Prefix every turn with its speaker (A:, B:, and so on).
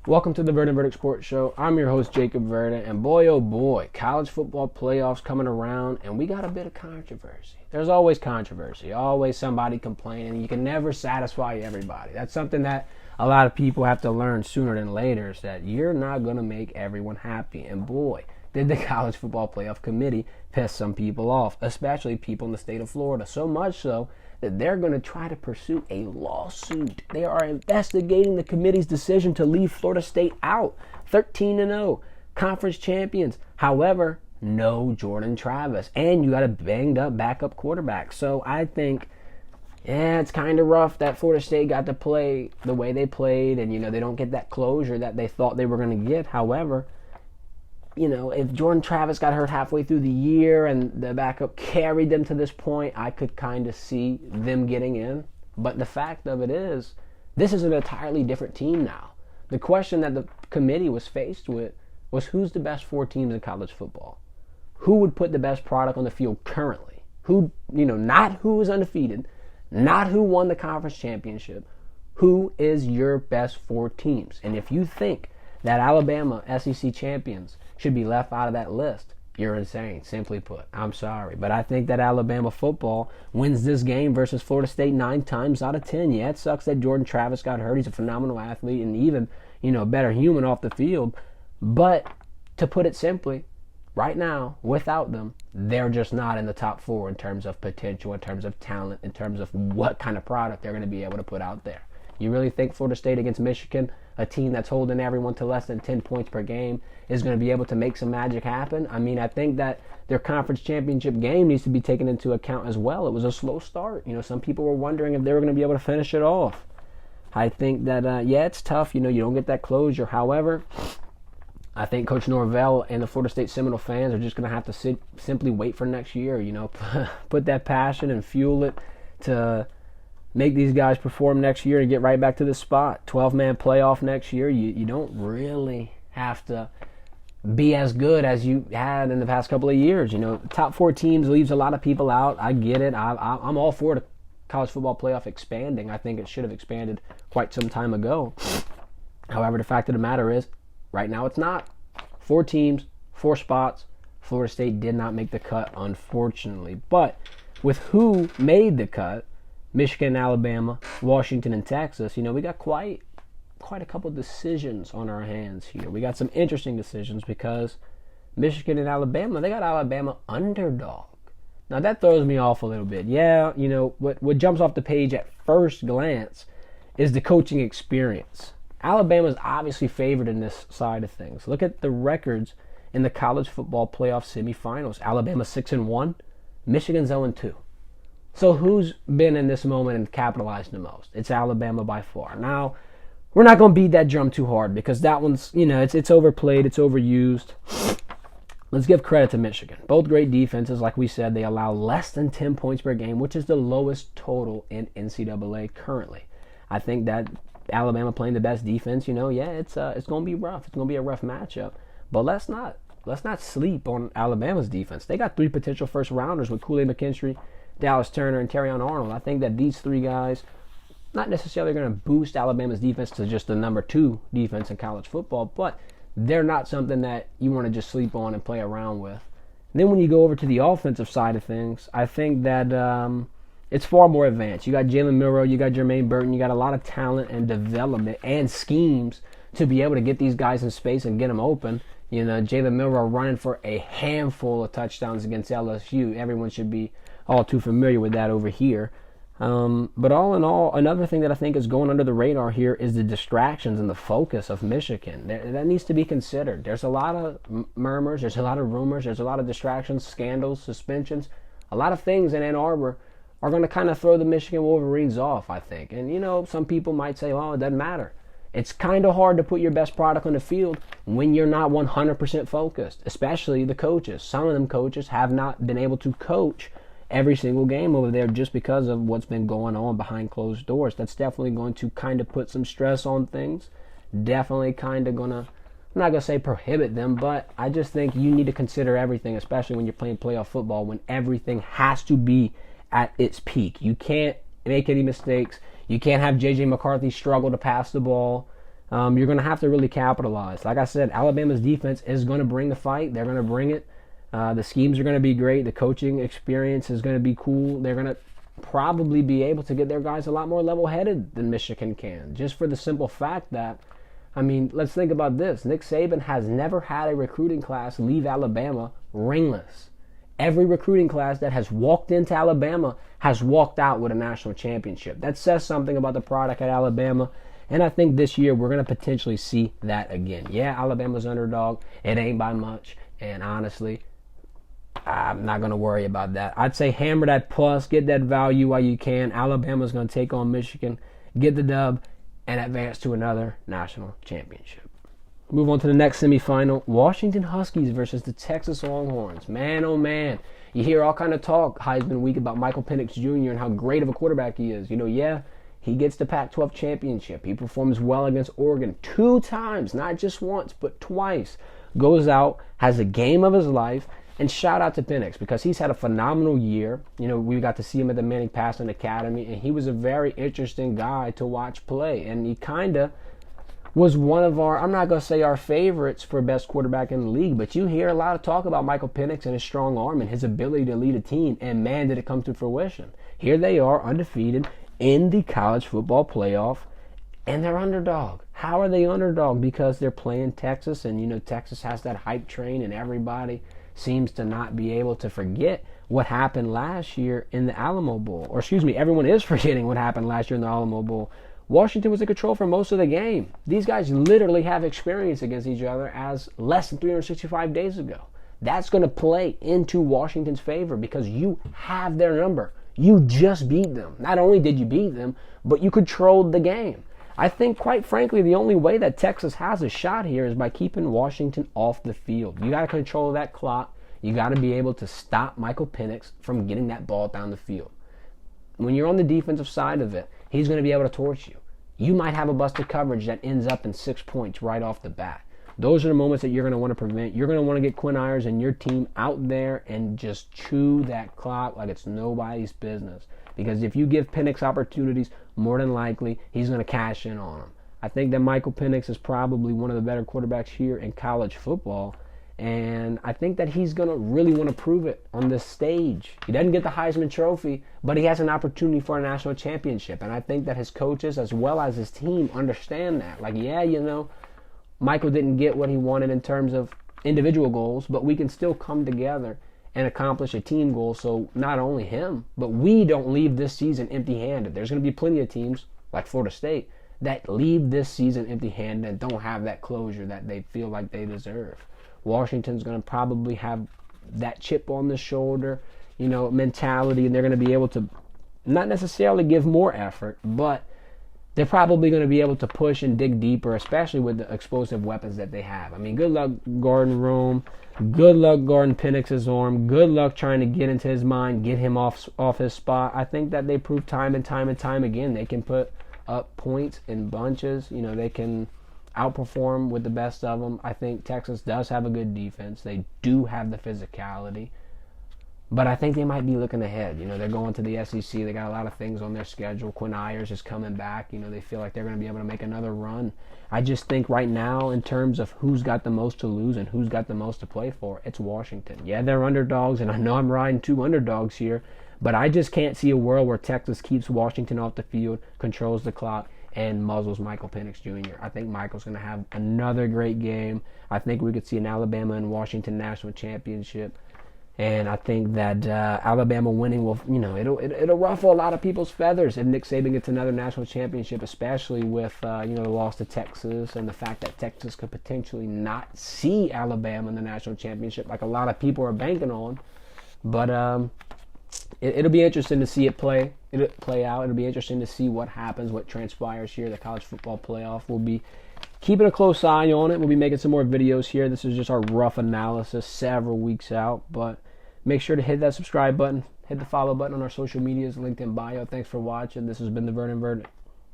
A: Welcome to the Verde Verdict Sports Show. I'm your host, Jacob Verde, and boy, oh boy, college football playoffs coming around, and we got a bit of controversy. There's always controversy, always somebody complaining. You can never satisfy everybody. That's something that a lot of people have to learn sooner than later, is that you're not going to make everyone happy. And boy, did the College Football Playoff Committee piss some people off, especially people in the state of Florida. So much so that they're going to try to pursue a lawsuit. They are investigating the committee's decision to leave Florida State out. 13-0, conference champions. However, no Jordan Travis. And you got a banged up backup quarterback. So I think, it's kind of rough that Florida State got to play the way they played. And, they don't get that closure that they thought they were going to get. However, if Jordan Travis got hurt halfway through the year and the backup carried them to this point, I could kind of see them getting in. But the fact of it is, this is an entirely different team now. The question that the committee was faced with was, who's the best four teams in college football? Who would put the best product on the field currently? Who, not who is undefeated, not who won the conference championship. Who is your best four teams? And if you think that Alabama, SEC champions, should be left out of that list, you're insane, simply put. I'm sorry. But I think that Alabama football wins this game versus Florida State 9 times out of 10. Yeah, it sucks that Jordan Travis got hurt. He's a phenomenal athlete and even, a better human off the field. But to put it simply, right now, without them, they're just not in the top four in terms of potential, in terms of talent, in terms of what kind of product they're going to be able to put out there. You really think Florida State against Michigan, a team that's holding everyone to less than 10 points per game, is going to be able to make some magic happen? I mean, I think that their conference championship game needs to be taken into account as well. It was a slow start. Some people were wondering if they were going to be able to finish it off. I think that, it's tough. You don't get that closure. However, I think Coach Norvell and the Florida State Seminole fans are just going to have to simply wait for next year. Put that passion and fuel it to make these guys perform next year and get right back to this spot. 12-man playoff next year. You don't really have to be as good as you had in the past couple of years. Top four teams leaves a lot of people out. I get it. I'm all for the college football playoff expanding. I think it should have expanded quite some time ago. However, the fact of the matter is, right now it's not. 4 teams, 4 spots. Florida State did not make the cut, unfortunately. But with who made the cut, Michigan, Alabama, Washington, and Texas, we got quite a couple decisions on our hands here. We got some interesting decisions because Michigan and Alabama, they got Alabama underdog. Now that throws me off a little bit. Yeah, what jumps off the page at first glance is the coaching experience. Alabama's obviously favored in this side of things. Look at the records in the college football playoff semifinals. Alabama 6-1, Michigan's 0-2. So who's been in this moment and capitalized the most? It's Alabama by far. Now, we're not going to beat that drum too hard because that one's, it's overplayed, it's overused. Let's give credit to Michigan. Both great defenses. Like we said, they allow less than 10 points per game, which is the lowest total in NCAA currently. I think that Alabama playing the best defense, it's going to be rough. It's going to be a rough matchup. But let's not sleep on Alabama's defense. They got 3 potential first rounders with Kool-Aid McKinstry, Dallas Turner, and Terrion Arnold. I think that these 3 guys, not necessarily going to boost Alabama's defense to just the number 2 defense in college football, but they're not something that you want to just sleep on and play around with. And then when you go over to the offensive side of things, I think that it's far more advanced. You got Jalen Milroe, you got Jermaine Burton, you got a lot of talent and development and schemes to be able to get these guys in space and get them open. Jalen Milroe running for a handful of touchdowns against LSU. Everyone should be all too familiar with that over here. But all in all, another thing that I think is going under the radar here is the distractions and the focus of Michigan. That needs to be considered. There's a lot of murmurs, there's a lot of rumors, there's a lot of distractions, scandals, suspensions. A lot of things in Ann Arbor are going to kind of throw the Michigan Wolverines off, I think. And, some people might say, well, it doesn't matter. It's kind of hard to put your best product on the field when you're not 100% focused, especially the coaches. Some of them coaches have not been able to coach every single game over there just because of what's been going on behind closed doors. That's definitely going to kind of put some stress on things. Definitely kind of going to, I'm not going to say prohibit them, but I just think you need to consider everything, especially when you're playing playoff football, when everything has to be at its peak. You can't make any mistakes. You can't have J.J. McCarthy struggle to pass the ball. you're going to have to really capitalize. Like I said, Alabama's defense is going to bring the fight. They're going to bring it. The schemes are going to be great. The coaching experience is going to be cool. They're going to probably be able to get their guys a lot more level-headed than Michigan can, just for the simple fact that, I mean, let's think about this. Nick Saban has never had a recruiting class leave Alabama ringless. Every recruiting class that has walked into Alabama has walked out with a national championship. That says something about the product at Alabama. And I think this year we're going to potentially see that again. Yeah, Alabama's underdog. It ain't by much. And honestly, I'm not going to worry about that. I'd say hammer that plus, get that value while you can. Alabama's going to take on Michigan, get the dub, and advance to another national championship. Move on to the next semifinal. Washington Huskies versus the Texas Longhorns. Man, oh man. You hear all kind of talk Heisman week about Michael Penix Jr. and how great of a quarterback he is. Yeah, he gets the Pac-12 championship. He performs well against Oregon 2 times, not just once, but twice. Goes out, has a game of his life, and shout out to Penix because he's had a phenomenal year. We got to see him at the Manning Passing Academy, and he was a very interesting guy to watch play. And he kind of was one of our, I'm not going to say our favorites for best quarterback in the league, but you hear a lot of talk about Michael Penix and his strong arm and his ability to lead a team, and man, did it come to fruition. Here they are, undefeated in the college football playoff, and they're underdog. How are they underdog? Because they're playing Texas, and Texas has that hype train, and everybody seems to not be able to forget what happened last year in the Alamo Bowl. Or excuse me, everyone is forgetting what happened last year in the Alamo Bowl. Washington was in control for most of the game. These guys literally have experience against each other as less than 365 days ago. That's going to play into Washington's favor because you have their number. You just beat them. Not only did you beat them, but you controlled the game. I think, quite frankly, the only way that Texas has a shot here is by keeping Washington off the field. You got to control that clock. You got to be able to stop Michael Penix from getting that ball down the field. When you're on the defensive side of it, he's going to be able to torch you. You might have a busted coverage that ends up in 6 points right off the bat. Those are the moments that you're going to want to prevent. You're going to want to get Quinn Ewers and your team out there and just chew that clock like it's nobody's business. Because if you give Penix opportunities, more than likely, he's going to cash in on them. I think that Michael Penix is probably one of the better quarterbacks here in college football. And I think that he's going to really want to prove it on this stage. He doesn't get the Heisman Trophy, but he has an opportunity for a national championship. And I think that his coaches as well as his team understand that. Like, yeah, Michael didn't get what he wanted in terms of individual goals, but we can still come together and accomplish a team goal. So not only him, but we don't leave this season empty-handed. There's going to be plenty of teams, like Florida State, that leave this season empty-handed and don't have that closure that they feel like they deserve. Washington's going to probably have that chip on the shoulder, mentality, and they're going to be able to not necessarily give more effort, but they're probably going to be able to push and dig deeper, especially with the explosive weapons that they have. I mean, good luck guarding Rome. Good luck guarding Penix's arm. Good luck trying to get into his mind, get him off his spot. I think that they prove time and time and time again they can put up points in bunches. They can outperform with the best of them. I think Texas does have a good defense. They do have the physicality. But I think they might be looking ahead. They're going to the SEC. They got a lot of things on their schedule. Quinn Ewers is coming back. They feel like they're going to be able to make another run. I just think right now, in terms of who's got the most to lose and who's got the most to play for, it's Washington. Yeah, they're underdogs, and I know I'm riding 2 underdogs here, but I just can't see a world where Texas keeps Washington off the field, controls the clock, and muzzles Michael Penix Jr. I think Michael's going to have another great game. I think we could see an Alabama and Washington national championship. And I think that Alabama winning will, it'll ruffle a lot of people's feathers if Nick Saban gets another national championship, especially with, the loss to Texas and the fact that Texas could potentially not see Alabama in the national championship like a lot of people are banking on. But it'll be interesting to see it play out. It'll be interesting to see what happens, what transpires here. The college football playoff will be keeping a close eye on it. We'll be making some more videos here. This is just our rough analysis several weeks out. But make sure to hit that subscribe button. Hit the follow button on our social medias, linked in bio. Thanks for watching. This has been The Vernon Verdict.